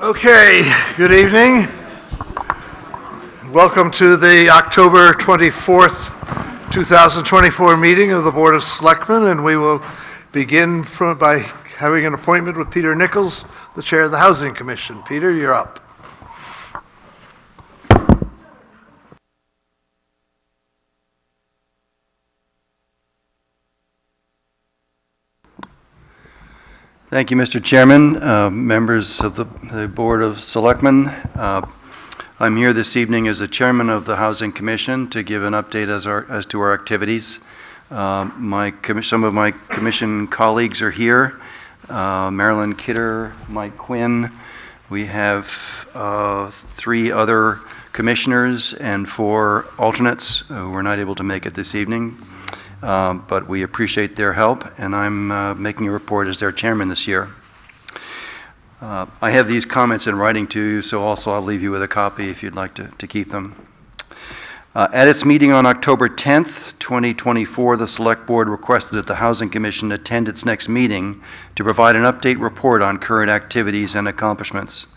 Okay, good evening. Welcome to the October 24th, 2024 meeting of the Board of Selectmen, and we will begin by having an appointment with Peter Nichols, the Chair of the Housing Commission. Peter, you're up. Thank you, Mr. Chairman, members of the Board of Selectmen. I'm here this evening as the Chairman of the Housing Commission to give an update as to our activities. Some of my Commission colleagues are here. Marilyn Kidder, Mike Quinn. We have 3 other commissioners and 4 alternates who are not able to make it this evening. But we appreciate their help, and I'm making a report as their chairman this year. I have these comments in writing to you, so also I'll leave you with a copy if you'd like to keep them. At its meeting on October 10th, 2024, the Select Board requested that the Housing Commission attend its next meeting to provide an update report on current activities and accomplishments.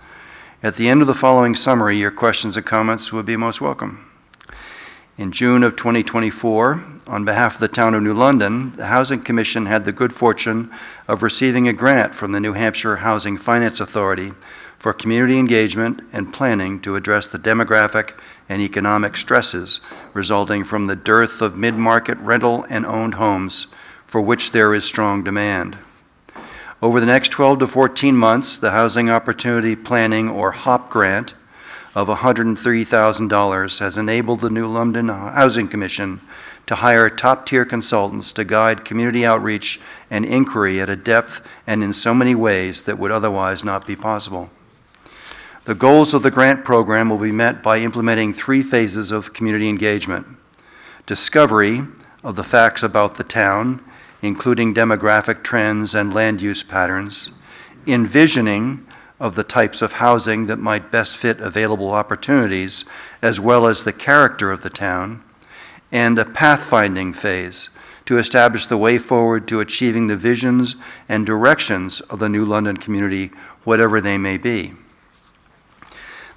At the end of the following summary, your questions and comments would be most welcome. In June of 2024, on behalf of the Town of New London, the Housing Commission had the good fortune of receiving a grant from the New Hampshire Housing Finance Authority for community engagement and planning to address the demographic and economic stresses resulting from the dearth of mid-market rental and owned homes for which there is strong demand. Over the next 12 to 14 months, the Housing Opportunity Planning, or HOP grant, of $103,000 has enabled the New London Housing Commission to hire top-tier consultants to guide community outreach and inquiry at a depth and in so many ways that would otherwise not be possible. The goals of the grant program will be met by implementing 3 phases of community engagement: discovery of the facts about the town, including demographic trends and land use patterns, envisioning of the types of housing that might best fit available opportunities, as well as the character of the town, and a pathfinding phase to establish the way forward to achieving the visions and directions of the New London community, whatever they may be.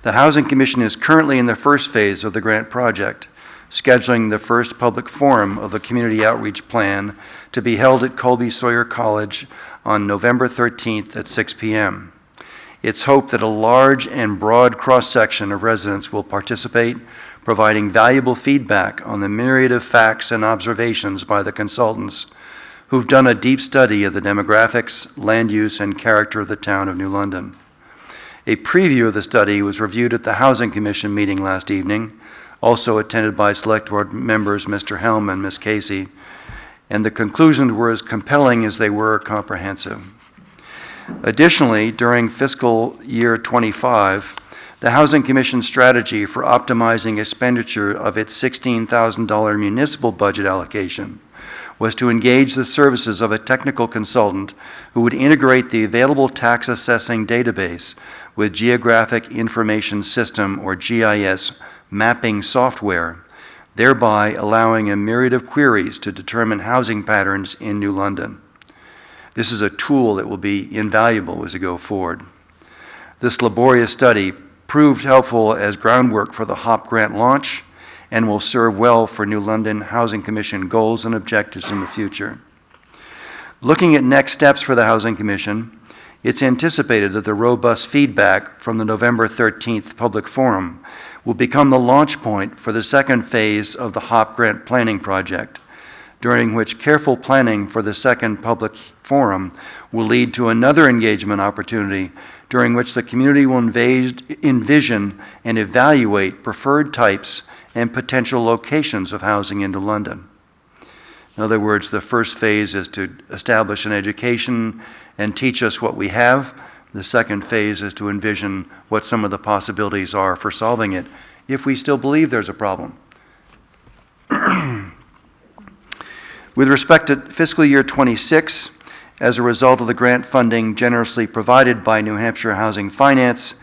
The Housing Commission is currently in the first phase of the grant project, scheduling the first public forum of the Community Outreach Plan to be held at Colby Sawyer College on November 13th at 6 p.m. It's hoped that a large and broad cross-section of residents will participate, providing valuable feedback on the myriad of facts and observations by the consultants who've done a deep study of the demographics, land use, and character of the town of New London. A preview of the study was reviewed at the Housing Commission meeting last evening, also attended by Select Board members Mr. Helm and Ms. Casey, and the conclusions were as compelling as they were comprehensive. Additionally, during fiscal year 25, the Housing Commission strategy for optimizing expenditure of its $16,000 municipal budget allocation was to engage the services of a technical consultant who would integrate the available tax assessing database with Geographic Information System, or GIS, mapping software, thereby allowing a myriad of queries to determine housing patterns in New London. This is a tool that will be invaluable as we go forward. This laborious study proved helpful as groundwork for the HOP grant launch and will serve well for New London Housing Commission goals and objectives in the future. Looking at next steps for the Housing Commission, it's anticipated that the robust feedback from the November 13th public forum will become the launch point for the second phase of the HOP grant planning project, during which careful planning for the second public forum will lead to another engagement opportunity during which the community will envision and evaluate preferred types and potential locations of housing into London. In other words, the first phase is to establish an education and teach us what we have. The second phase is to envision what some of the possibilities are for solving it, if we still believe there's a problem. With respect to fiscal year 26, as a result of the grant funding generously provided by New Hampshire Housing Finance,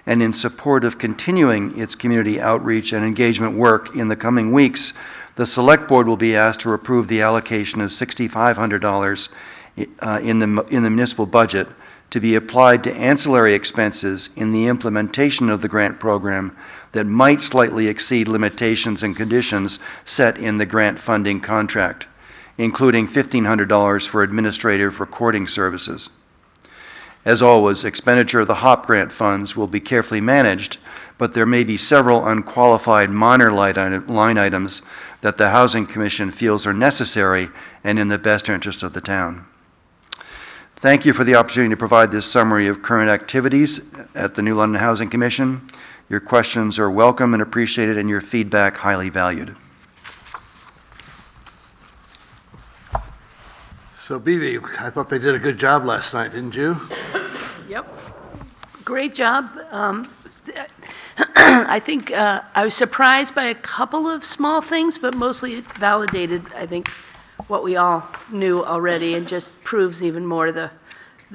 and in support of continuing its community outreach and engagement work in the coming weeks, the Select Board will be asked to approve the allocation of $6,500 in the municipal budget to be applied to ancillary expenses in the implementation of the grant program that might slightly exceed limitations and conditions set in the grant funding contract, including $1,500 for administrative recording services. As always, expenditure of the HOP grant funds will be carefully managed, but there may be several unqualified minor line items that the Housing Commission feels are necessary and in the best interest of the town. Thank you for the opportunity to provide this summary of current activities at the New London Housing Commission. Your questions are welcome and appreciated, and your feedback highly valued. So, BB, I thought they did a good job last night, didn't you? Yep. Great job. I think I was surprised by a couple of small things, but mostly it validated, I think, what we all knew already and just proves even more the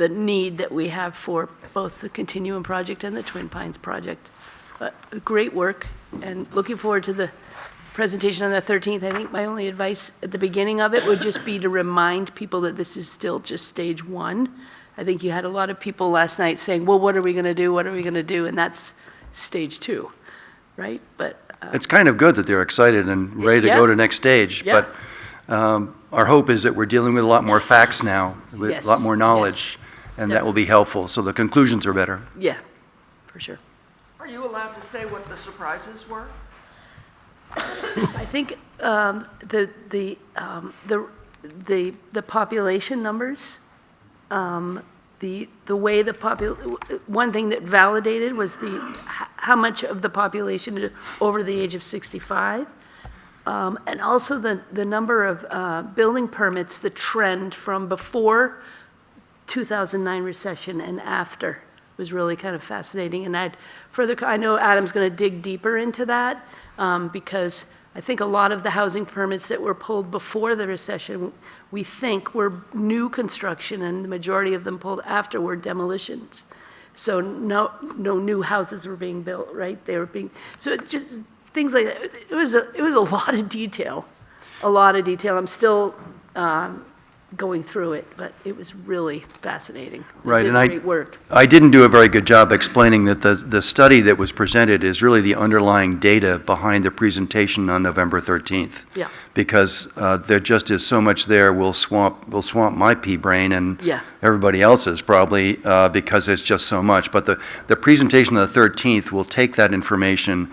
need that we have for both the Continuum project and the Twin Pines project. But great work, and looking forward to the presentation on the 13th. I think my only advice at the beginning of it would just be to remind people that this is still just stage one. I think you had a lot of people last night saying, well, what are we going to do? What are we going to do? And that's stage two, right? But it's kind of good that they're excited and ready to go to next stage. Yeah. But our hope is that we're dealing with a lot more facts now, with Yes. a lot more knowledge, and Yep. that will be helpful. So the conclusions are better. yeah, for sure. Are you allowed to say what the surprises were? I think the population numbers, the way one thing that validated was how much of the population over the age of 65, and also the number of building permits, the trend from before 2009 recession and after was really kind of fascinating. And I know Adam's going to dig deeper into that, because I think a lot of the housing permits that were pulled before the recession, we think were new construction, and the majority of them pulled after were demolitions. So no new houses were being built, right? They were being, so it just things like that. It was a lot of detail, I'm still going through it, but it was really fascinating. They Right, did and great work. I didn't do a very good job explaining that the study that was presented is really the underlying data behind the presentation on November 13th. Yeah. Because there just is so much there, will swamp my pea brain and Yeah. everybody else's probably, because it's just so much. But the presentation on the 13th will take that information,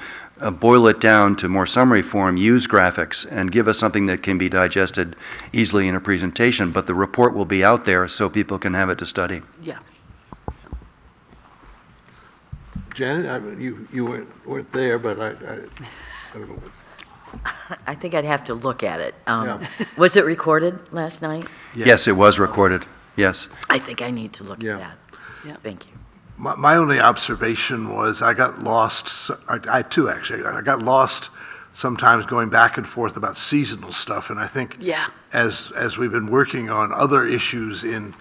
boil it down to more summary form, use graphics, and give us something that can be digested easily in a presentation. But the report will be out there so people can have it to study. Yeah. Janet, you weren't there, but I don't know. I think I'd have to look at it. Yeah. Was it recorded last night? Yes, it was recorded, yes. I think I need to look Yeah. at that. Yeah. Thank you. My only observation was I got lost, I had two actually, I got lost sometimes going back and forth about seasonal stuff, and I think Yeah. as we've been working on other issues in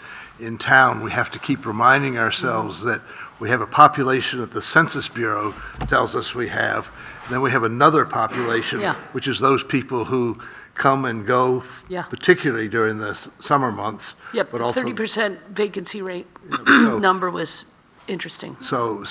town, we have to keep reminding ourselves that we have a population that the Census Bureau tells us we have, and then we have another population, Yeah. which is those people who come and go, Yeah. particularly during the summer months. Yep, but also 30% vacancy rate so- number was interesting. So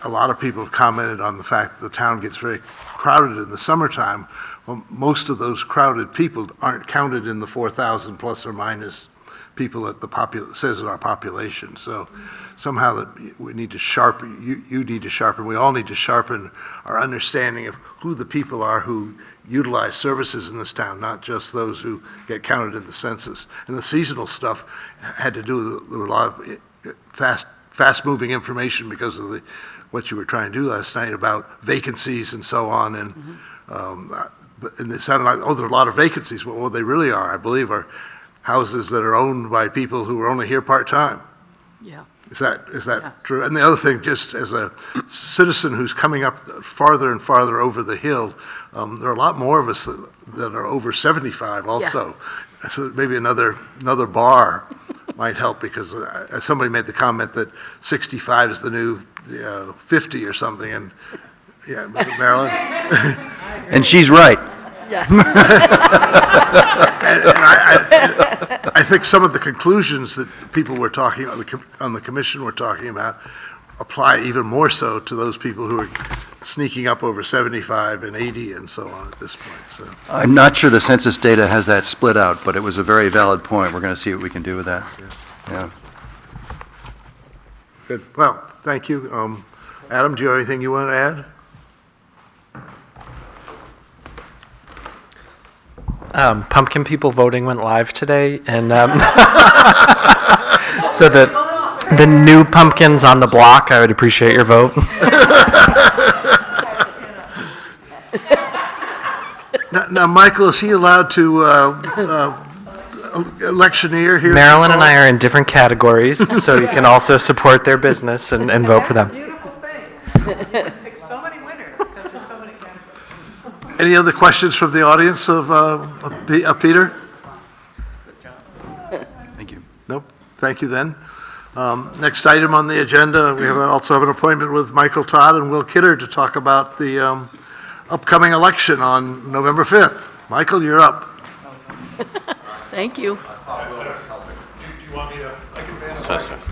a lot of people have commented on the fact that the town gets very crowded in the summertime. Well, most of those crowded people aren't counted in the 4,000 plus or minus people that says in our population. So somehow that we need to sharpen, you need to sharpen, we all need to sharpen our understanding of who the people are who utilize services in this town, not just those who get counted in the census. And the seasonal stuff had to do with a lot of fast-moving information because of what you were trying to do last night about vacancies and so on. And and it sounded like, there are a lot of vacancies. Well, what they really are, I believe, are houses that are owned by people who are only here part-time. Yeah. Is that Yeah. true? And the other thing, just as a citizen who's coming up farther and farther over the hill, there are a lot more of us that are over 75 also. So maybe another bar might help, because somebody made the comment that 65 is the new 50 or something, and Marilyn? And she's right. Yeah. I think some of the conclusions that people were talking on the commission were talking about apply even more so to those people who are sneaking up over 75 and 80 and so on at this point, so. I'm not sure the census data has that split out, but it was a very valid point. We're going to see what we can do with that. Yeah. Good. Well, thank you. Adam, do you have anything you want to add? Pumpkin people voting went live today, and so the new pumpkins on the block, I would appreciate your vote. Now, Michael, is he allowed to electioneer here? Marilyn and I are in different categories, so you can also support their business and vote for them. Beautiful thing. Pick so many winners because there's so many candidates. Any other questions from the audience of Peter? Thank you. Nope. Thank you then. Next item on the agenda, we also have an appointment with Michael Todd and Will Kidder to talk about the upcoming election on November 5th. Michael, you're up. Thank you. It's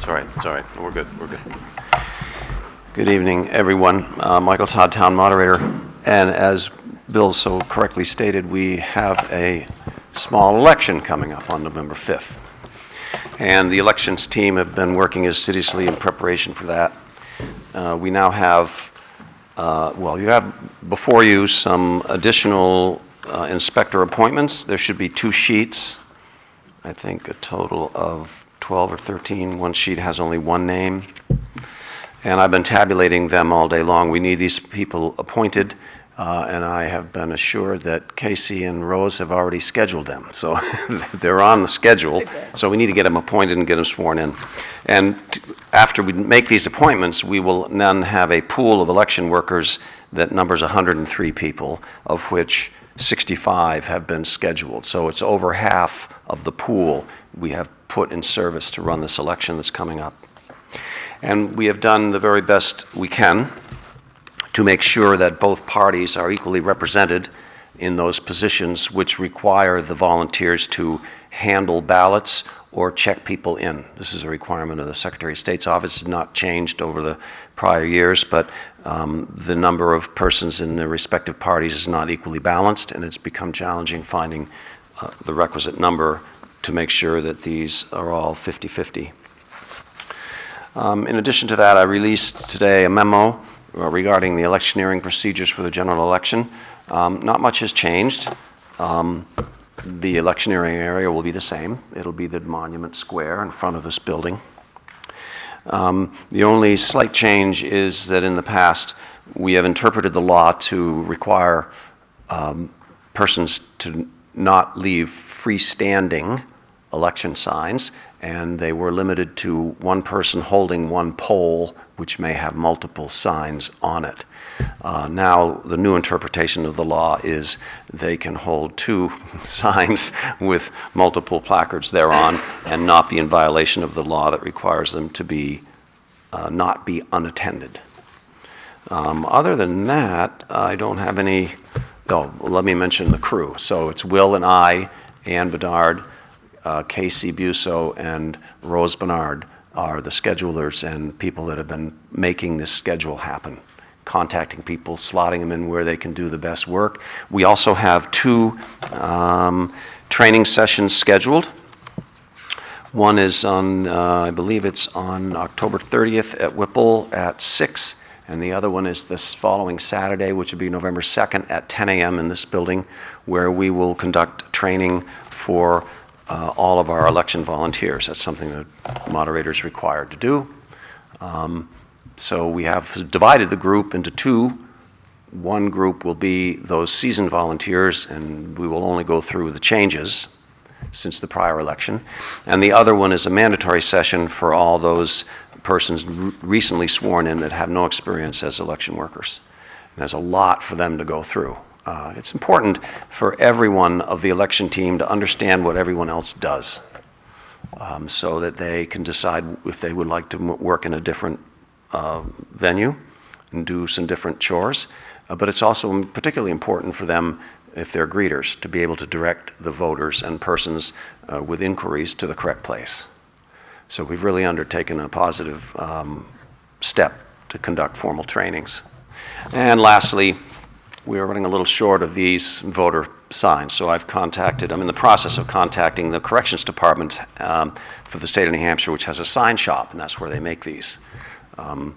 all right. We're good. Good evening, everyone. Michael Todd, Town Moderator. And as Bill so correctly stated, we have a small election coming up on November 5th. And the elections team have been working assiduously in preparation for that. We now have, you have before you some additional inspector appointments. There should be 2 sheets. I think a total of 12 or 13. One sheet has only 1 name. And I've been tabulating them all day long. We need these people appointed, and I have been assured that Casey and Rose have already scheduled them. So they're on the schedule. So we need to get them appointed and get them sworn in. And after we make these appointments, we will then have a pool of election workers that numbers 103 people, of which 65 have been scheduled. So it's over half of the pool we have put in service to run this election that's coming up. And we have done the very best we can to make sure that both parties are equally represented in those positions which require the volunteers to handle ballots or check people in. This is a requirement of the Secretary of State's office. It's not changed over the prior years, but the number of persons in the respective parties is not equally balanced, and it's become challenging finding the requisite number to make sure that these are all 50-50. In addition to that, I released today a memo regarding the electioneering procedures for the general election. Not much has changed. The electioneering area will be the same. It'll be the Monument Square in front of this building. The only slight change is that in the past, we have interpreted the law to require persons to not leave freestanding election signs, and they were limited to one person holding one pole, which may have multiple signs on it. Now, the new interpretation of the law is they can hold 2 signs with multiple placards thereon and not be in violation of the law that requires them to be not be unattended. Other than that, I don't have any. Oh, let me mention the crew. So it's Will and I, Ann Bedard, Casey Busso, and Rose Bernard are the schedulers and people that have been making this schedule happen, contacting people, slotting them in where they can do the best work. We also have 2 training sessions scheduled. One is on, I believe it's on October 30th at Whipple at 6, and the other one is this following Saturday, which will be November 2nd at 10 a.m. in this building, where we will conduct training for all of our election volunteers. That's something that moderators are required to do. So we have divided the group into 2. One group will be those seasoned volunteers, and we will only go through the changes since the prior election. And the other one is a mandatory session for all those persons recently sworn in that have no experience as election workers. And there's a lot for them to go through. It's important for everyone of the election team to understand what everyone else does, so that they can decide if they would like to work in a different venue and do some different chores. But it's also particularly important for them if they're greeters, to be able to direct the voters and persons with inquiries to the correct place. So we've really undertaken a positive step to conduct formal trainings. And lastly, we are running a little short of these voter signs, so I'm in the process of contacting the Corrections Department for the state of New Hampshire, which has a sign shop, and that's where they make these. I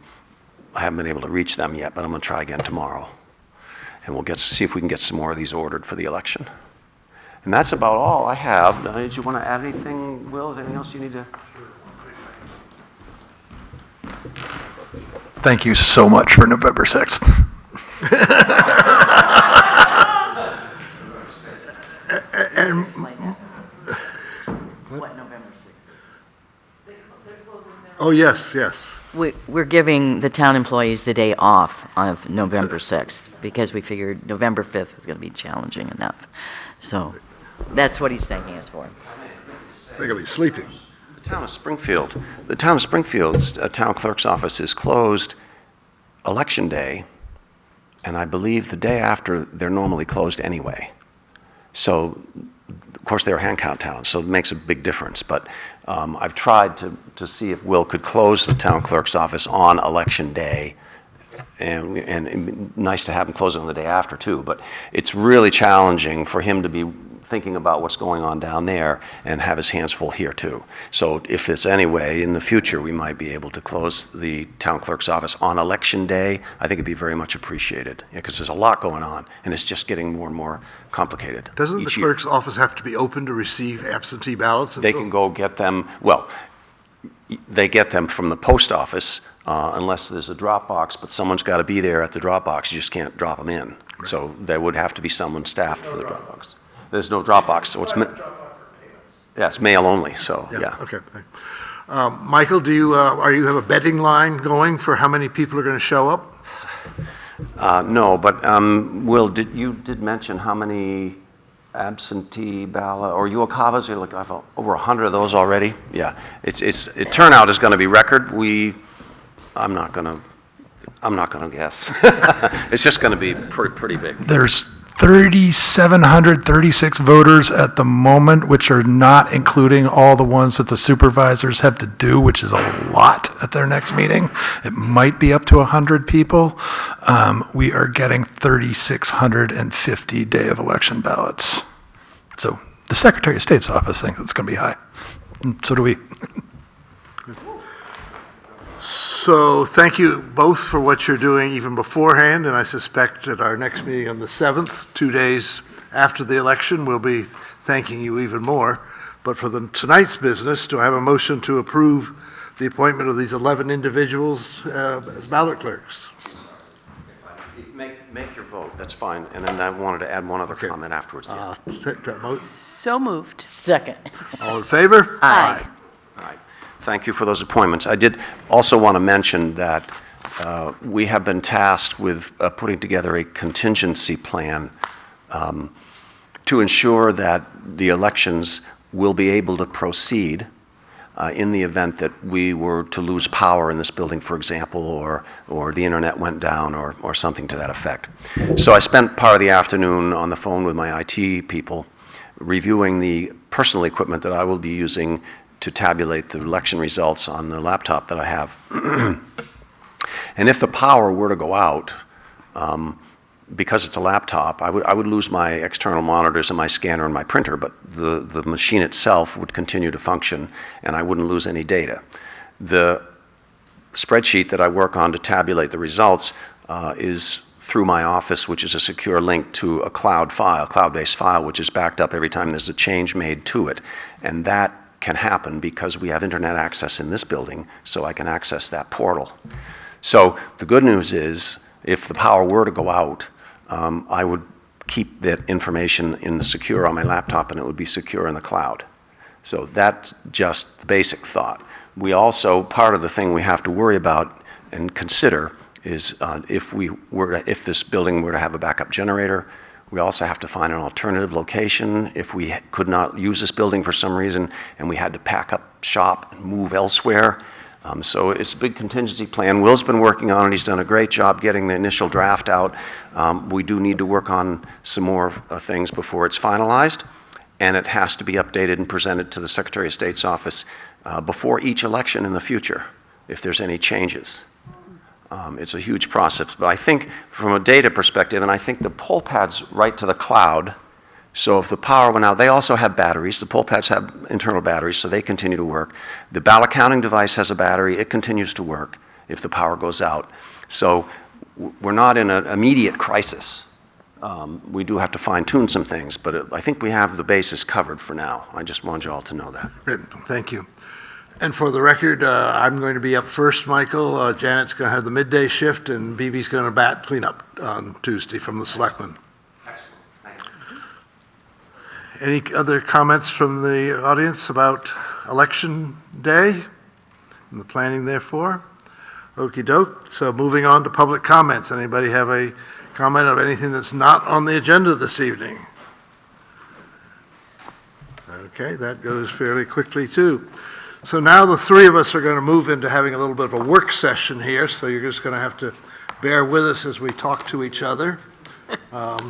haven't been able to reach them yet, but I'm going to try again tomorrow. And we'll see if we can get some more of these ordered for the election. And that's about all I have. Did you want to add anything, Will? Is there anything else you need to? Thank you so much for November 6th. What November 6th is? Oh, yes, yes. We're giving the town employees the day off of November 6th because we figured November 5th was going to be challenging enough. So that's what he's thanking us for. They're going to be sleeping. The town of Springfield's town clerk's office is closed election day, and I believe the day after they're normally closed anyway. So, of course, they're a hand count town, so it makes a big difference. But I've tried to see if Will could close the town clerk's office on election day, and nice to have him close it on the day after too. But it's really challenging for him to be thinking about what's going on down there and have his hands full here too. So if it's any way in the future we might be able to close the town clerk's office on election day, I think it'd be very much appreciated, because there's a lot going on and it's just getting more and more complicated. Doesn't the each year. clerk's office have to be open to receive absentee ballots? They can go get them, well, they get them from the post office unless there's a drop box, but someone's got to be there at the drop box. You just can't drop them in. Right. So there would have to be someone staffed for the drop box. There's no drop box, so it's mail only, so, yeah. Okay. Michael, do you have a betting line going for how many people are going to show up? No, but Will, you did mention how many absentee ballot, or UOCAVAs, like I've over 100 of those already. Yeah, turnout is going to be record. I'm not going to guess. It's just going to be pretty big. There's 3,736 voters at the moment, which are not including all the ones that the supervisors have to do, which is a lot at their next meeting. It might be up to 100 people. We are getting 3,650 day of election ballots. So the Secretary of State's office thinks it's going to be high. So do we. So thank you both for what you're doing even beforehand, and I suspect at our next meeting on the 7th, 2 days after the election, we'll be thanking you even more. But for tonight's business, do I have a motion to approve the appointment of these 11 individuals as ballot clerks? Make your vote, that's fine. And then I wanted to add one other comment afterwards. So moved. Second. All in favor? Aye. All right. Thank you for those appointments. I did also want to mention that we have been tasked with putting together a contingency plan to ensure that the elections will be able to proceed in the event that we were to lose power in this building, for example, or the internet went down or something to that effect. So I spent part of the afternoon on the phone with my IT people reviewing the personal equipment that I will be using to tabulate the election results on the laptop that I have. And if the power were to go out, because it's a laptop, I would lose my external monitors and my scanner and my printer, but the machine itself would continue to function and I wouldn't lose any data. The spreadsheet that I work on to tabulate the results is through my office, which is a secure link to a cloud-based file, which is backed up every time there's a change made to it. And that can happen because we have internet access in this building, so I can access that portal. So the good news is, if the power were to go out, I would keep that information in the secure on my laptop and it would be secure in the cloud. So that's just the basic thought. We also, part of the thing we have to worry about and consider is if this building were to have a backup generator, we also have to find an alternative location if we could not use this building for some reason and we had to pack up shop and move elsewhere. So it's a big contingency plan. Will's been working on it. He's done a great job getting the initial draft out. We do need to work on some more things before it's finalized, and it has to be updated and presented to the Secretary of State's office before each election in the future, if there's any changes. It's a huge process, but I think from a data perspective, and I think the poll pad's right to the cloud, so if the power went out, they also have batteries. The poll pads have internal batteries, so they continue to work. The ballot counting device has a battery. It continues to work if the power goes out. So we're not in an immediate crisis. We do have to fine-tune some things, but I think we have the basis covered for now. I just want you all to know that. Great, thank you. And for the record, I'm going to be up first, Michael. Janet's going to have the midday shift, and BB's going to bat cleanup on Tuesday from the Selectmen. Any other comments from the audience about Election Day and the planning therefore? Okey-doke. So moving on to public comments. Anybody have a comment of anything that's not on the agenda this evening? Okay, that goes fairly quickly too. So now the three of us are going to move into having a little bit of a work session here, so you're just going to have to bear with us as we talk to each other. Let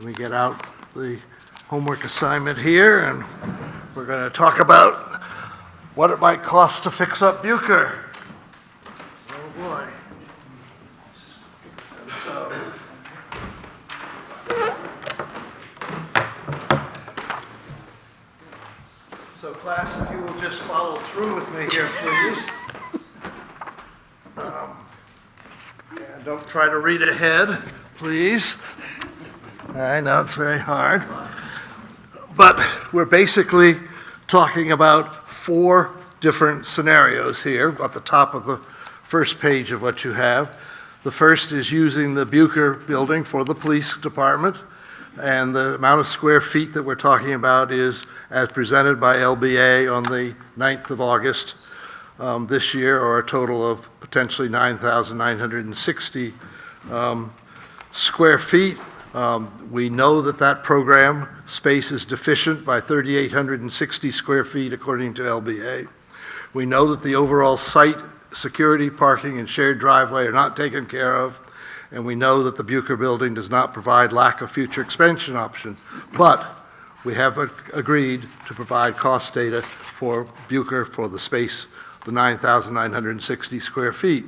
me get out the homework assignment here, and we're going to talk about what it might cost to fix up Buker. Oh boy. So class, if you will just follow through with me here, please. And don't try to read ahead, please. I know it's very hard. But we're basically talking about 4 different scenarios here at the top of the first page of what you have. The first is using the Buker building for the police department, and the amount of square feet that we're talking about is as presented by LBA on the 9th of August this year, or a total of potentially 9,960 square feet. We know that that program space is deficient by 3,860 square feet according to LBA. We know that the overall site security, parking, and shared driveway are not taken care of, and we know that the Buker building does not provide lack of future expansion option. But we have agreed to provide cost data for Buker for the space, the 9,960 square feet.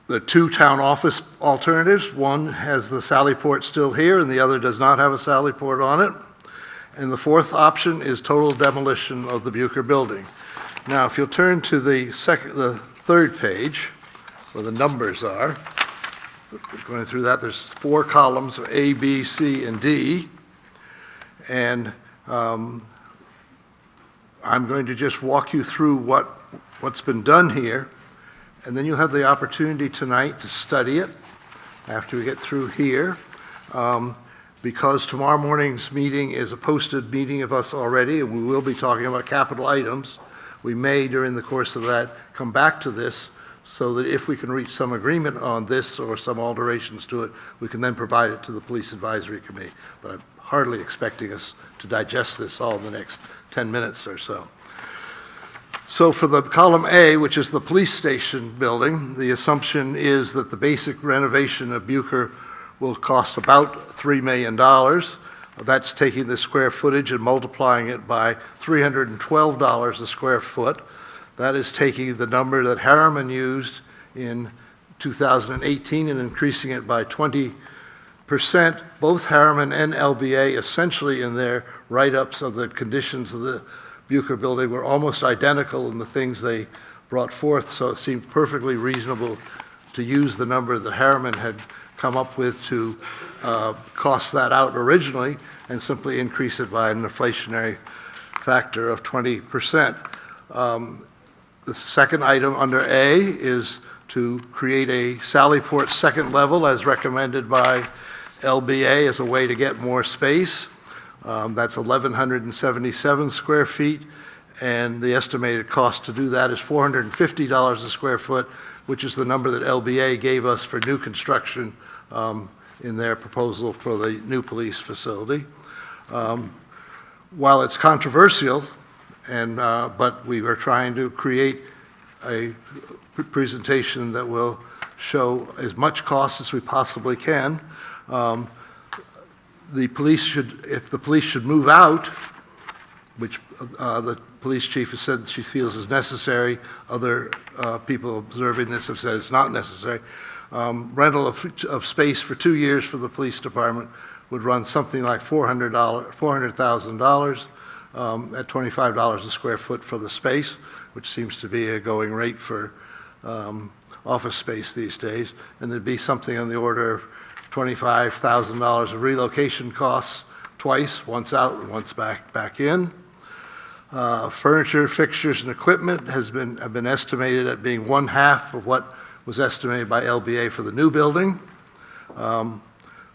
The 2 town office alternatives, one has the sally port still here and the other does not have a sally port on it. And the 4th option is total demolition of the Buker building. Now, if you'll turn to the 3rd page, where the numbers are, going through that, there's 4 columns of A, B, C, and D. And I'm going to just walk you through what's been done here. And then you'll have the opportunity tonight to study it after we get through here. Because tomorrow morning's meeting is a posted meeting of us already, and we will be talking about capital items. We may, during the course of that, come back to this so that if we can reach some agreement on this or some alterations to it, we can then provide it to the Police Advisory Committee. But I'm hardly expecting us to digest this all in the next 10 minutes or so. So for the column A, which is the police station building, the assumption is that the basic renovation of Buker will cost about $3 million. That's taking the square footage and multiplying it by $312 a square foot. That is taking the number that Harriman used in 2018 and increasing it by 20%. Both Harriman and LBA, essentially in their write-ups of the conditions of the Buker building, were almost identical in the things they brought forth, so it seemed perfectly reasonable to use the number that Harriman had come up with to cost that out originally and simply increase it by an inflationary factor of 20%. The second item under A is to create a Sallyport second level as recommended by LBA as a way to get more space. That's 1,177 square feet, and the estimated cost to do that is $450 a square foot, which is the number that LBA gave us for new construction in their proposal for the new police facility. While it's controversial, But we are trying to create a presentation that will show as much cost as we possibly can. The police should, if the police should move out, which the police chief has said she feels is necessary, other people observing this have said it's not necessary, rental of space for 2 years for the police department would run something like $400,000 at $25 a square foot for the space, which seems to be a going rate for office space these days. And there'd be something on the order of $25,000 of relocation costs twice, once out and once back in. Furniture, fixtures, and equipment have been estimated at being 1/2 of what was estimated by LBA for the new building.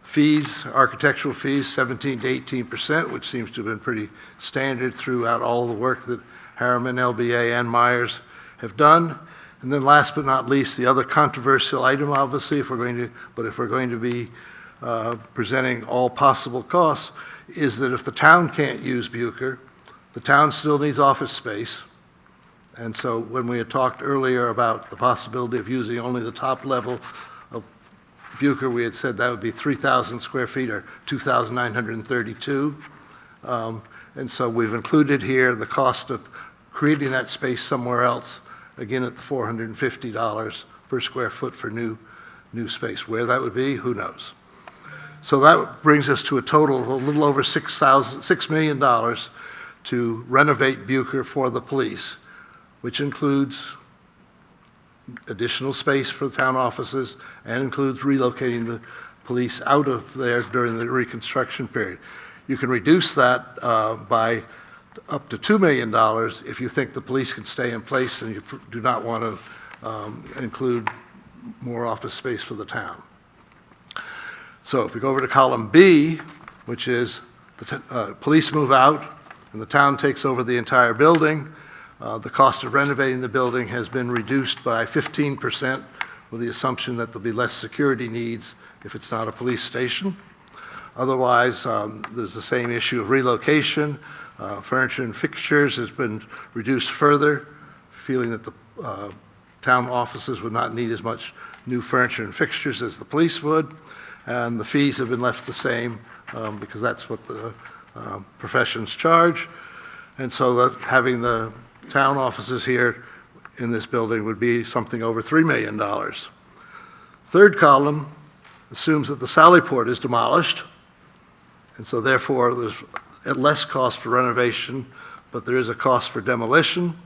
Fees, architectural fees, 17 to 18%, which seems to have been pretty standard throughout all the work that Harriman, LBA, and Myers have done. And then last but not least, the other controversial item, obviously, if we're going to be presenting all possible costs, is that if the town can't use Buker, the town still needs office space. And so when we had talked earlier about the possibility of using only the top level of Buker, we had said that would be 3,000 square feet or 2,932. And so we've included here the cost of creating that space somewhere else, again at the $450 per square foot for new space. Where that would be, who knows? So that brings us to a total of a little over $6 million to renovate Buker for the police, which includes additional space for town offices and includes relocating the police out of there during the reconstruction period. You can reduce that by up to $2 million if you think the police can stay in place and you do not want to include more office space for the town. So if we go over to column B, which is the police move out and the town takes over the entire building, the cost of renovating the building has been reduced by 15% with the assumption that there'll be less security needs if it's not a police station. Otherwise, there's the same issue of relocation. Furniture and fixtures has been reduced further, feeling that the town offices would not need as much new furniture and fixtures as the police would. And the fees have been left the same because that's what the professions charge. And so that having the town offices here in this building would be something over $3 million. Third column assumes that the Sallyport is demolished, and so therefore there's less cost for renovation, but there is a cost for demolition.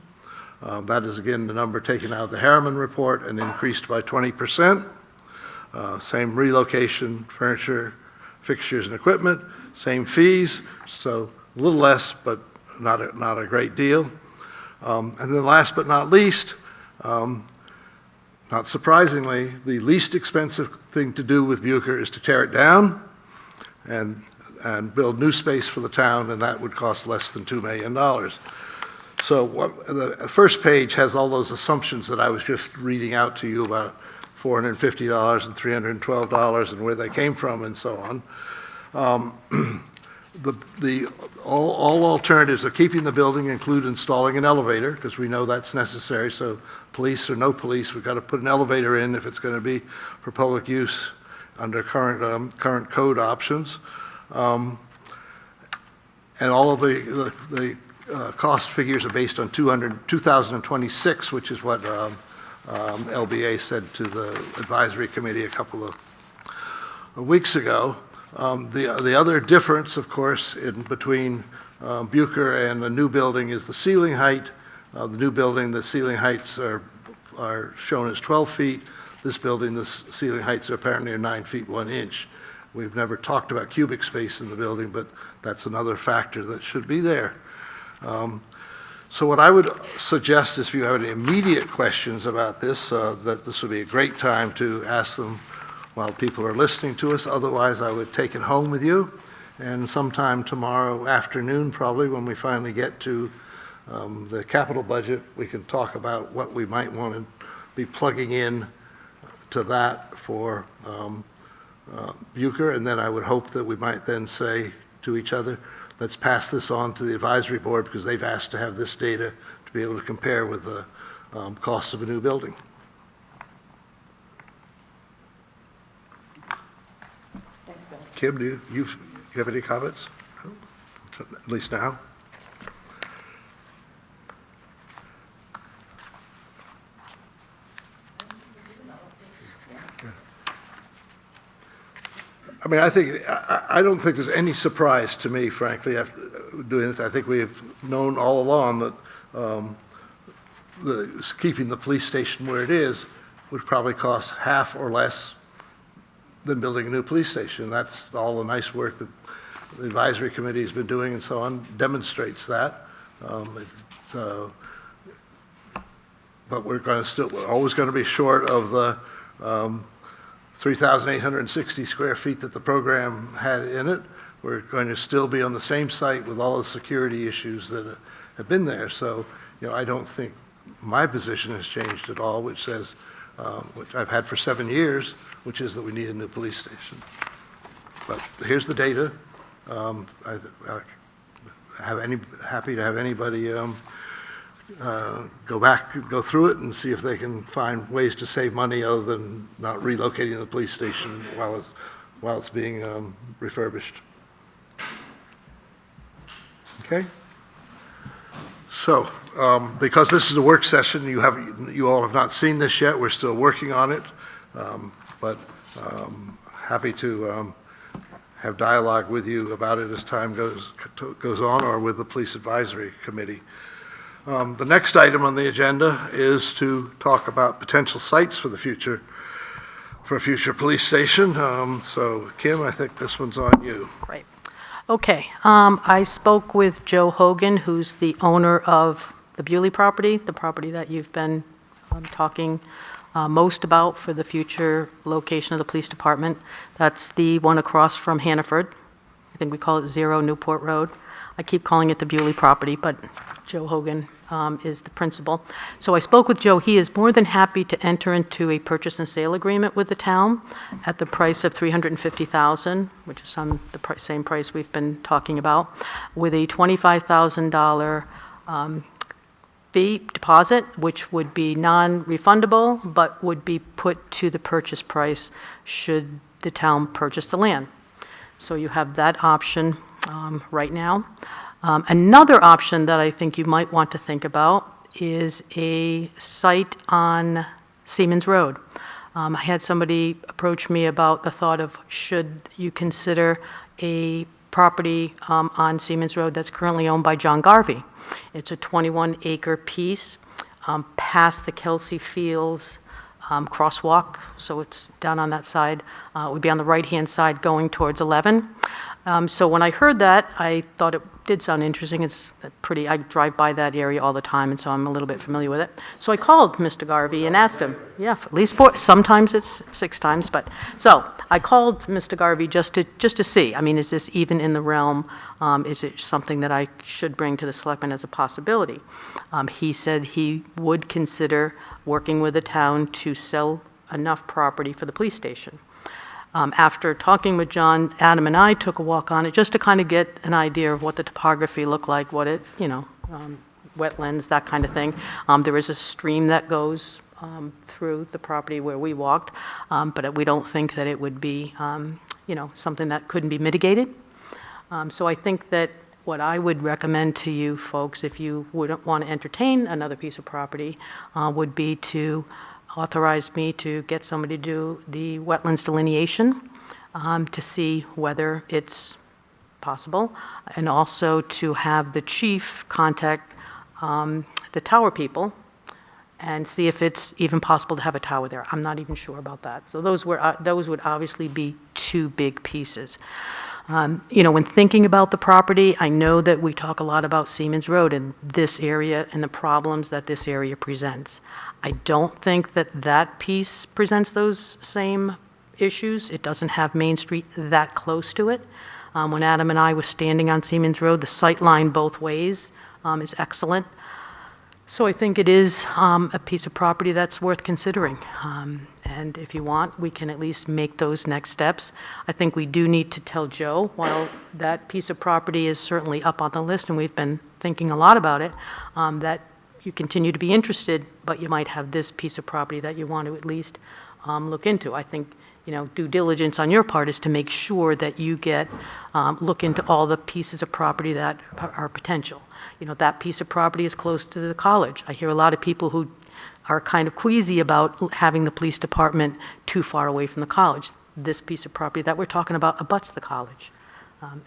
That is again the number taken out of the Harriman report and increased by 20%. Same relocation, furniture, fixtures, and equipment, same fees, so a little less, but not a great deal. And then last but not least, not surprisingly, the least expensive thing to do with Buker is to tear it down and build new space for the town, and that would cost less than $2 million. So the first page has all those assumptions that I was just reading out to you about $450 and $312 and where they came from and so on. All alternatives of keeping the building include installing an elevator, because we know that's necessary. So police or no police, we've got to put an elevator in if it's going to be for public use under current code options. And all of the cost figures are based on 2026, which is what LBA said to the advisory committee a couple of weeks ago. The other difference, of course, in between Buker and the new building is the ceiling height. The new building, the ceiling heights are shown as 12 feet. This building, the ceiling heights are apparently 9 feet 1 inch. We've never talked about cubic space in the building, but that's another factor that should be there. So what I would suggest is if you have any immediate questions about this, that this would be a great time to ask them while people are listening to us. Otherwise, I would take it home with you. And sometime tomorrow afternoon, probably when we finally get to the capital budget, we can talk about what we might want to be plugging in to that for Buker. And then I would hope that we might then say to each other, let's pass this on to the advisory board because they've asked to have this data to be able to compare with the cost of a new building. Thanks, Bill. Kim, do you have any comments? No? At least now? I mean, I don't think there's any surprise to me, frankly, after doing this. I think we have known all along that keeping the police station where it is would probably cost half or less than building a new police station. That's all the nice work that the advisory committee has been doing and so on demonstrates that. But we're always going to be short of the 3,860 square feet that the program had in it. We're going to still be on the same site with all the security issues that have been there. So, I don't think my position has changed at all, which says, which I've had for 7 years, which is that we need a new police station. But here's the data. Happy to have anybody go through it and see if they can find ways to save money other than not relocating the police station while it's being refurbished. Okay? So, because this is a work session, you all have not seen this yet. We're still working on it, but happy to have dialogue with you about it as time goes on, or with the Police Advisory Committee. The next item on the agenda is to talk about potential sites for a future police station. So, Kim, I think this one's on you. Right. Okay. I spoke with Joe Hogan, who's the owner of the Bewley property, the property that you've been talking most about for the future location of the police department. That's the one across from Hannaford. I think we call it 0 Newport Road. I keep calling it the Bewley property, but Joe Hogan is the principal. So I spoke with Joe. He is more than happy to enter into a purchase and sale agreement with the town at the price of $350,000, which is on the same price we've been talking about, with a $25,000 fee deposit, which would be non-refundable, but would be put to the purchase price should the town purchase the land. So you have that option right now. Another option that I think you might want to think about is a site on Seamans Road. I had somebody approach me about the thought of should you consider a property on Seamans Road that's currently owned by John Garvey. It's a 21-acre piece past the Kelsey Fields crosswalk, so it's down on that side. It would be on the right-hand side going towards 11. So when I heard that, I thought it did sound interesting. It's pretty, I drive by that area all the time, and so I'm a little bit familiar with it. So I called Mr. Garvey and asked him, at least 4, sometimes it's 6 times, but, so I called Mr. Garvey just to see, I mean, is this even in the realm? Is it something that I should bring to the selectmen as a possibility? He said he would consider working with the town to sell enough property for the police station. After talking with John, Adam and I took a walk on it just to kind of get an idea of what the topography looked like, what it, wetlands, that kind of thing. There is a stream that goes through the property where we walked, but we don't think that it would be, something that couldn't be mitigated. So I think that what I would recommend to you folks, if you wouldn't want to entertain another piece of property, would be to authorize me to get somebody to do the wetlands delineation to see whether it's possible, and also to have the chief contact the tower people and see if it's even possible to have a tower there. I'm not even sure about that. So those would obviously be 2 big pieces. When thinking about the property, I know that we talk a lot about Seamans Road and this area and the problems that this area presents. I don't think that piece presents those same issues. It doesn't have Main Street that close to it. When Adam and I were standing on Seamans Road, the sight line both ways is excellent. So I think it is a piece of property that's worth considering. And if you want, we can at least make those next steps. I think we do need to tell Joe, while that piece of property is certainly up on the list, and we've been thinking a lot about it, that you continue to be interested, but you might have this piece of property that you want to at least look into. I think, due diligence on your part is to make sure that you look into all the pieces of property that are potential. That piece of property is close to the college. I hear a lot of people who are kind of queasy about having the police department too far away from the college. This piece of property that we're talking about abuts the college.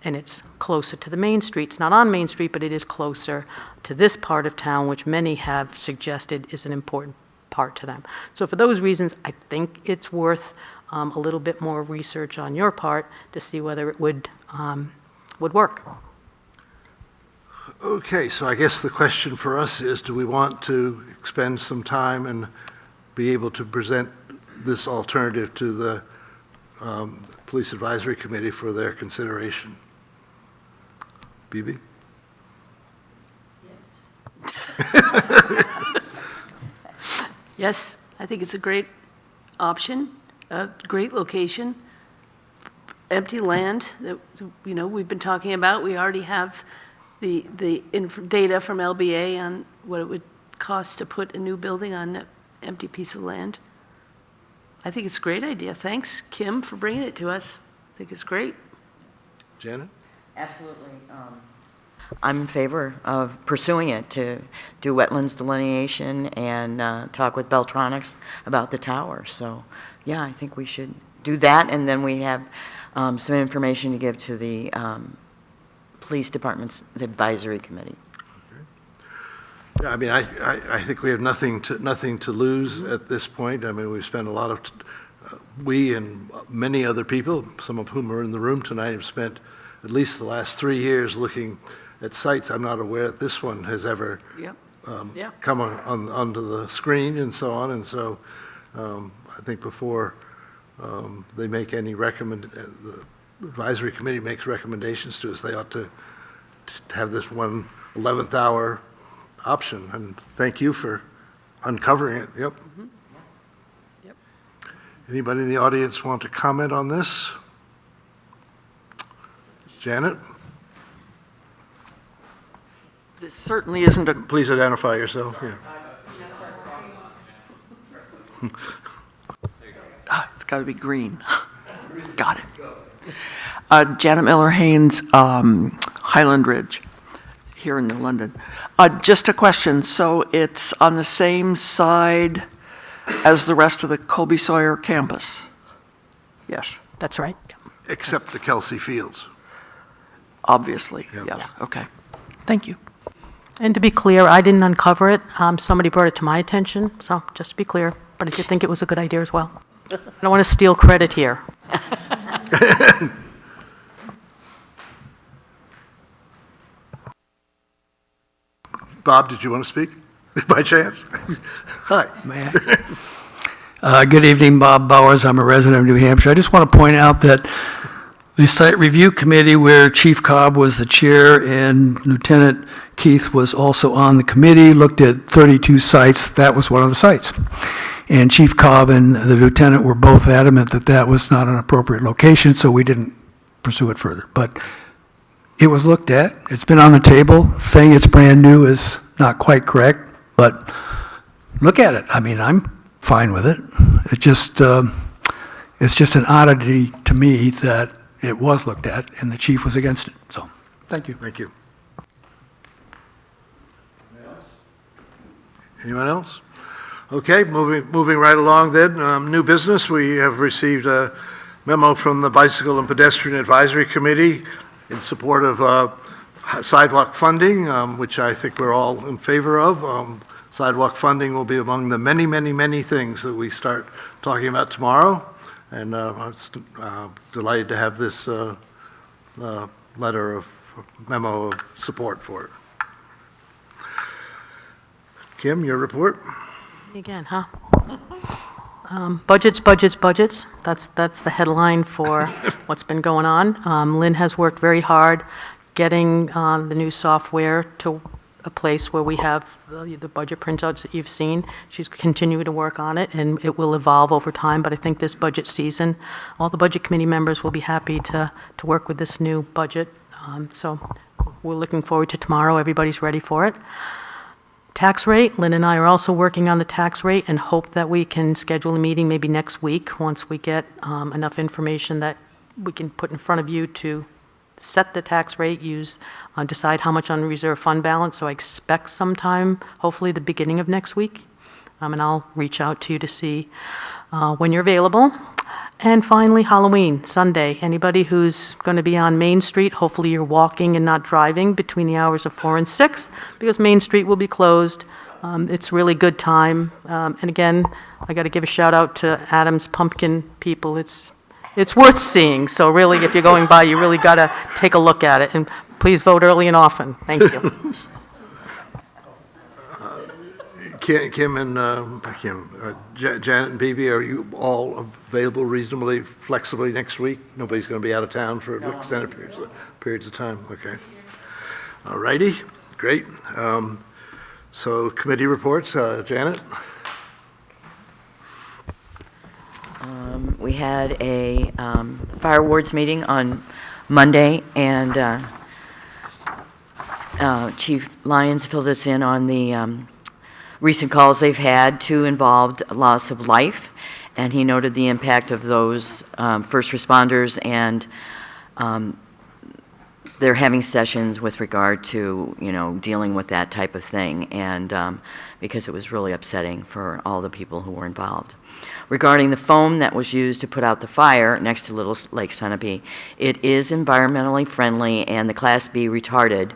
And it's closer to the main street. It's not on Main Street, but it is closer to this part of town, which many have suggested is an important part to them. So for those reasons, I think it's worth a little bit more research on your part to see whether it would work. Okay, so I guess the question for us is, do we want to expend some time and be able to present this alternative to the Police Advisory Committee for their consideration? BB? Yes, I think it's a great option, a great location, empty land that, we've been talking about. We already have the data from LBA on what it would cost to put a new building on an empty piece of land. I think it's a great idea. Thanks, Kim, for bringing it to us. I think it's great. Janet? Absolutely. I'm in favor of pursuing it to do wetlands delineation and talk with Beltronics about the tower. So, yeah, I think we should do that, and then we have some information to give to the police department's advisory committee. Yeah, I mean, I think we have nothing to lose at this point. I mean, we've spent a lot of, we and many other people, some of whom are in the room tonight, have spent at least the last 3 years looking at sites. I'm not aware that this one has ever come onto the screen and so on. And so I think before they make any the advisory committee makes recommendations to us, they ought to have this one 11th hour option. And thank you for uncovering it. Yep. Mm-hmm. Yep. Anybody in the audience want to comment on this? Janet? This certainly isn't a, Please identify yourself. Yeah. it's got to be green. Got it. Janet Miller Haynes, Highland Ridge, here in New London. Just a question. So it's on the same side as the rest of the Colby Sawyer campus? Yes, That's right. Except the Kelsey Fields. obviously. Yep. Yes. Okay. Thank you. And to be clear, I didn't uncover it. Somebody brought it to my attention, so just to be clear. But I did think it was a good idea as well. I don't want to steal credit here. Bob, did you want to speak by chance? Hi. May I? Good evening, Bob Bowers. I'm a resident of New Hampshire. I just want to point out that the site review committee, where Chief Cobb was the chair and Lieutenant Keith was also on the committee, looked at 32 sites. That was one of the sites. And Chief Cobb and the lieutenant were both adamant that that was not an appropriate location, so we didn't pursue it further. But it was looked at. It's been on the table. Saying it's brand new is not quite correct, but look at it. I mean, I'm fine with it. It's just an oddity to me that it was looked at and the chief was against it. So, thank you. Thank you. Anyone else? Okay, moving right along then. New business, we have received a memo from the Bicycle and Pedestrian Advisory Committee in support of sidewalk funding, which I think we're all in favor of. Sidewalk funding will be among the many, many, many things that we start talking about tomorrow. And I'm delighted to have this memo of support for it. Kim, your report? Again, huh? Budgets, budgets, budgets. That's the headline for what's been going on. Lynn has worked very hard getting the new software to a place where we have the budget printouts that you've seen. She's continuing to work on it, and it will evolve over time, but I think this budget season, all the budget committee members will be happy to work with this new budget. So we're looking forward to tomorrow. Everybody's ready for it. Tax rate, Lynn and I are also working on the tax rate and hope that we can schedule a meeting maybe next week once we get enough information that we can put in front of you to set the tax rate, decide how much unreserved fund balance. So I expect sometime, hopefully the beginning of next week. And I'll reach out to you to see when you're available. And finally, Halloween, Sunday. Anybody who's going to be on Main Street, hopefully you're walking and not driving between the hours of 4 and 6, because Main Street will be closed. It's really good time. And again, I got to give a shout out to Adam's Pumpkin people. It's worth seeing. So really, if you're going by, you really got to take a look at it. And please vote early and often. Thank you. Kim and Janet and BB, are you all available reasonably flexibly next week? Nobody's going to be out of town for extended periods of time? Okay. All righty, great. So committee reports, Janet? We had a fire wards meeting on Monday, and Chief Lyons filled us in on the recent calls they've had. 2 involved loss of life, and he noted the impact of those first responders, and they're having sessions with regard to, dealing with that type of thing, and because it was really upsetting for all the people who were involved. Regarding the foam that was used to put out the fire next to Little Lake Sunapee, it is environmentally friendly, and the Class B retardant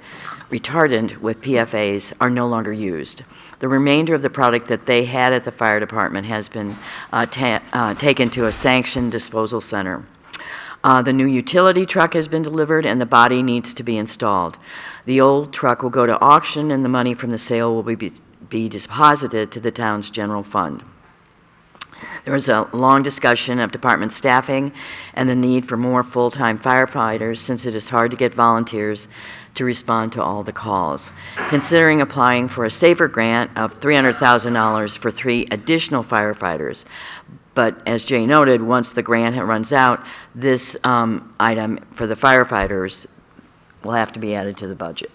with PFAs are no longer used. The remainder of the product that they had at the fire department has been taken to a sanctioned disposal center. The new utility truck has been delivered, and the body needs to be installed. The old truck will go to auction, and the money from the sale will be deposited to the town's general fund. There was a long discussion of department staffing and the need for more full-time firefighters, since it is hard to get volunteers to respond to all the calls. Considering applying for a SAFER grant of $300,000 for 3 additional firefighters. But as Jay noted, once the grant runs out, this item for the firefighters will have to be added to the budget.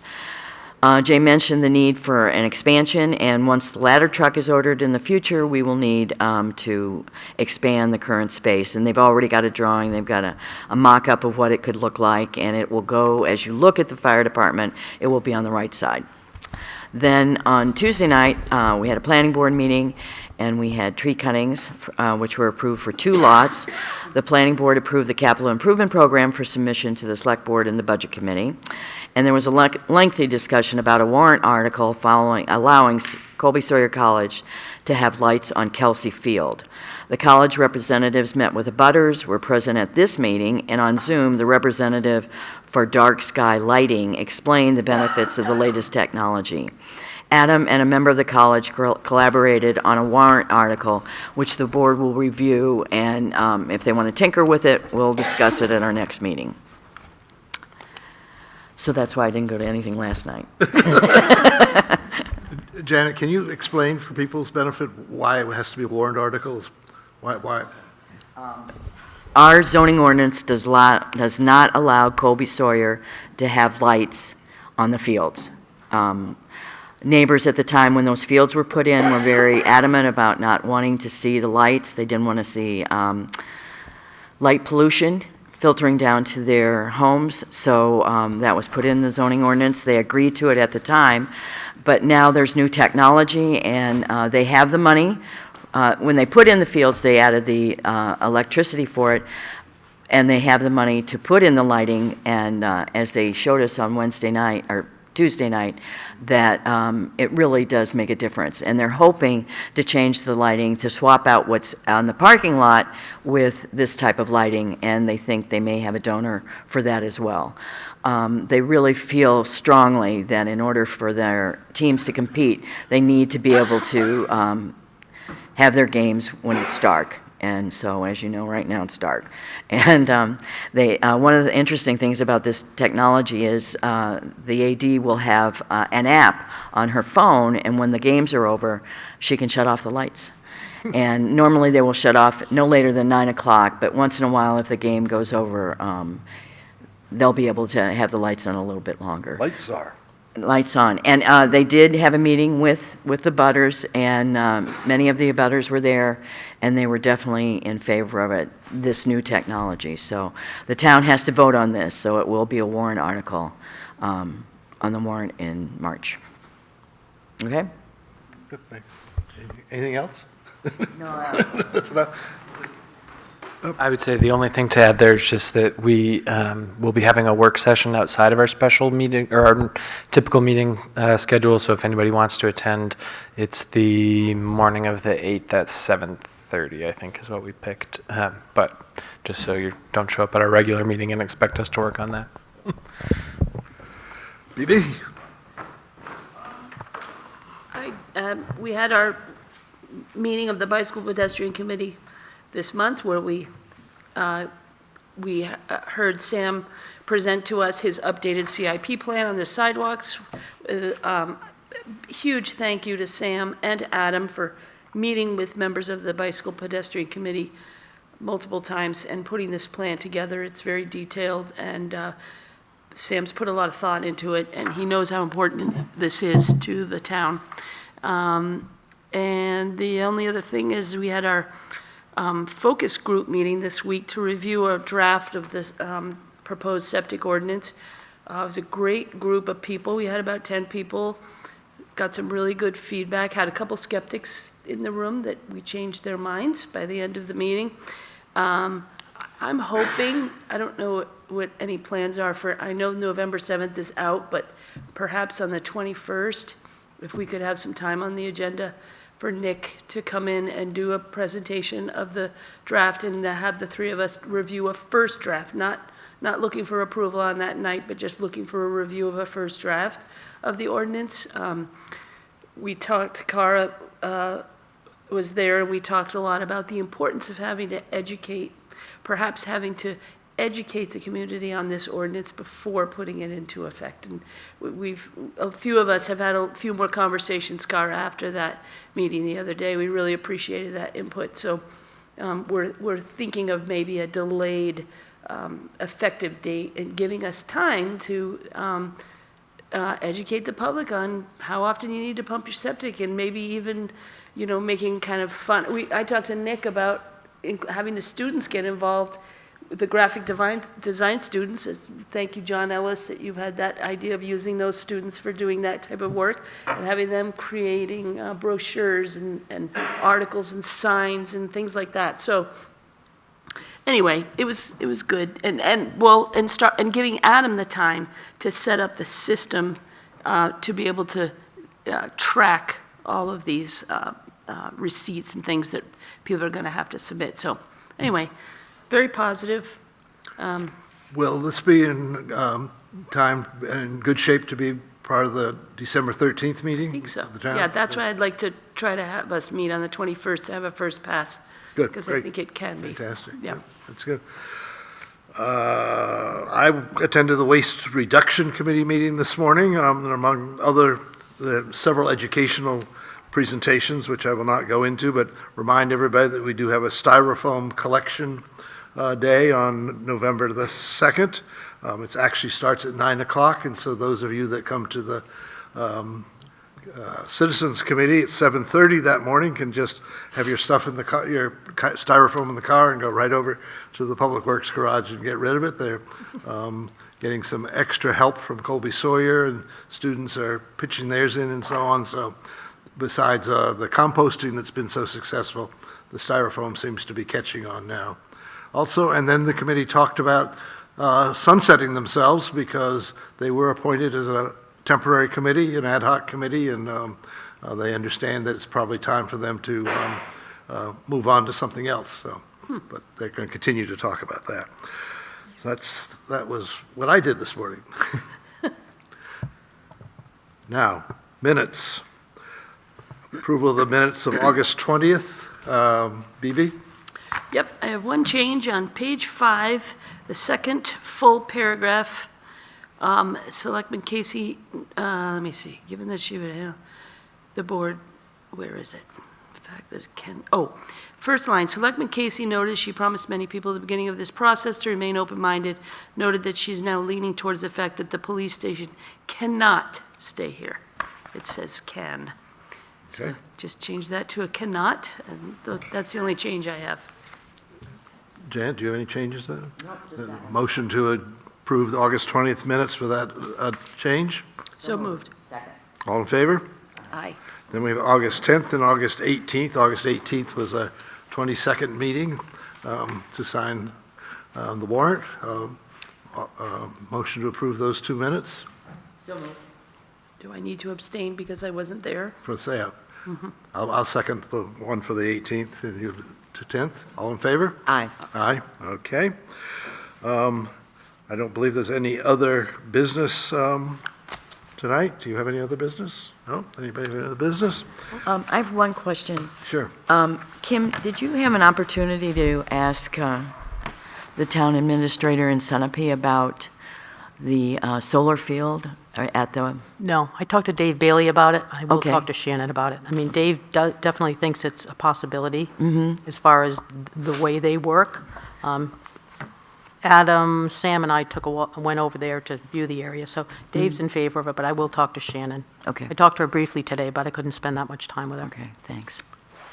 Jay mentioned the need for an expansion, and once the ladder truck is ordered in the future, we will need to expand the current space. And they've already got a drawing, they've got a mock-up of what it could look like, and it will go, as you look at the fire department, it will be on the right side. Then on Tuesday night, we had a planning board meeting, and we had tree cuttings, which were approved for 2 lots. The planning board approved the capital improvement program for submission to the select board and the budget committee. And there was a lengthy discussion about a warrant article allowing Colby Sawyer College to have lights on Kelsey Field. The college representatives met with the abutters, were present at this meeting, and on Zoom, the representative for dark sky lighting explained the benefits of the latest technology. Adam and a member of the college collaborated on a warrant article, which the board will review, and if they want to tinker with it, we'll discuss it at our next meeting. So that's why I didn't go to anything last night. Janet, can you explain for people's benefit why it has to be warrant articles? Why? Our zoning ordinance does not allow Colby Sawyer to have lights on the fields. Neighbors at the time when those fields were put in were very adamant about not wanting to see the lights. They didn't want to see light pollution filtering down to their homes, so that was put in the zoning ordinance. They agreed to it at the time, but now there's new technology, and they have the money. When they put in the fields, they added the electricity for it, and they have the money to put in the lighting, and as they showed us on Wednesday night, or Tuesday night, that it really does make a difference. And they're hoping to change the lighting to swap out what's on the parking lot with this type of lighting, and they think they may have a donor for that as well. They really feel strongly that in order for their teams to compete, they need to be able to have their games when it's dark. And so, as you know, right now it's dark. And one of the interesting things about this technology is the AD will have an app on her phone, and when the games are over, she can shut off the lights. And normally they will shut off no later than 9 o'clock, but once in a while, if the game goes over, they'll be able to have the lights on a little bit longer. Lights on. And they did have a meeting with the butters, and many of the butters were there, and they were definitely in favor of it, this new technology. So the town has to vote on this, so it will be a warrant article on the warrant in March. Okay? Good thing. Anything else? No, That's enough. I would say the only thing to add there is just that we will be having a work session outside of our special meeting, or our typical meeting schedule, so if anybody wants to attend, it's the morning of the 8th at 7:30, I think is what we picked. But just so you don't show up at our regular meeting and expect us to work on that. BB? We had our meeting of the Bicycle Pedestrian Committee this month, where we heard Sam present to us his updated CIP plan on the sidewalks. Huge thank you to Sam and Adam for meeting with members of the Bicycle Pedestrian Committee multiple times and putting this plan together. It's very detailed, and Sam's put a lot of thought into it, and he knows how important this is to the town. And the only other thing is we had our focus group meeting this week to review a draft of this proposed septic ordinance. It was a great group of people. We had about 10 people, got some really good feedback, had a couple skeptics in the room that we changed their minds by the end of the meeting. I'm hoping, I don't know what any plans are for, I know November 7th is out, but perhaps on the 21st, if we could have some time on the agenda for Nick to come in and do a presentation of the draft and to have the three of us review a first draft, not looking for approval on that night, but just looking for a review of a first draft of the ordinance. We talked, Cara was there, and we talked a lot about the importance of having to educate, perhaps having to educate the community on this ordinance before putting it into effect. And a few of us have had a few more conversations, Cara, after that meeting the other day. We really appreciated that input. So we're thinking of maybe a delayed effective date and giving us time to educate the public on how often you need to pump your septic, and maybe even, making kind of fun. I talked to Nick about having the students get involved, the graphic design students. Thank you, John Ellis, that you've had that idea of using those students for doing that type of work, and having them creating brochures and articles and signs and things like that. So anyway, it was good, and giving Adam the time to set up the system to be able to track all of these receipts and things that people are going to have to submit. So anyway, very positive. Will this be in time, in good shape to be part of the December 13th meeting? I think so. of the town? Yeah, that's why I'd like to try to have us meet on the 21st to have a first pass. Good, Because great. I think it can be. Fantastic. Yeah. That's good. I attended the Waste Reduction Committee meeting this morning, and among other, several educational presentations, which I will not go into, but remind everybody that we do have a styrofoam collection day on November the 2nd. It actually starts at 9 o'clock, and so those of you that come to the Citizens Committee at 7:30 that morning can just have your stuff in the car, your styrofoam in the car, and go right over to the Public Works garage and get rid of it. They're getting some extra help from Colby Sawyer, and students are pitching theirs in and so on. So besides the composting that's been so successful, the styrofoam seems to be catching on now. Also, and then the committee talked about sunsetting themselves, because they were appointed as a temporary committee, an ad hoc committee, and they understand that it's probably time for them to move on to something else. So, but they're going to continue to talk about that. So that was what I did this morning. Now, minutes. Approval of the minutes of August 20th. BB? Yep, I have one change on page 5, the second full paragraph. Selectman Casey, let me see, given that she would handle the board, where is it? The fact that first line, Selectman Casey noted she promised many people at the beginning of this process to remain open-minded, noted that she's now leaning towards the fact that the police station cannot stay here. It says can. So Okay. just change that to a cannot, and that's the only change I have. Jan, do you have any changes there? No, just that. Motion to approve the August 20th minutes with that change? So moved. All in favor? Aye. Then we have August 10th and August 18th. August 18th was a 22nd meeting to sign the warrant. Motion to approve those 2 minutes So moved. Do I need to abstain because I wasn't there? for SAP. I'll second the one for the 18th and you to 10th. All in favor? Aye. Aye, okay. I don't believe there's any other business tonight. Do you have any other business? No? Anybody have any other business? I have one question. Sure. Kim, did you have an opportunity to ask the town administrator in Sunapee about the solar field at the, No, I talked to Dave Bailey about it. I will Okay. talk to Shannon about it. I mean, Dave definitely thinks it's a possibility as far as the way they work. Adam, Sam, and I went over there to view the area, so Dave's in favor of it, but I will talk to Shannon. Okay. I talked to her briefly today, but I couldn't spend that much time with her. okay, thanks.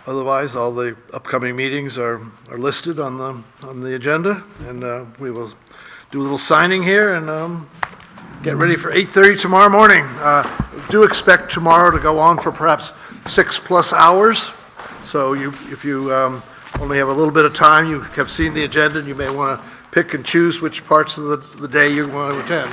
Otherwise, all the upcoming meetings are listed on the agenda, and we will do a little signing here and get ready for 8:30 tomorrow morning. Do expect tomorrow to go on for perhaps 6+ hours, so if you only have a little bit of time, you have seen the agenda, and you may want to pick and choose which parts of the day you want to attend.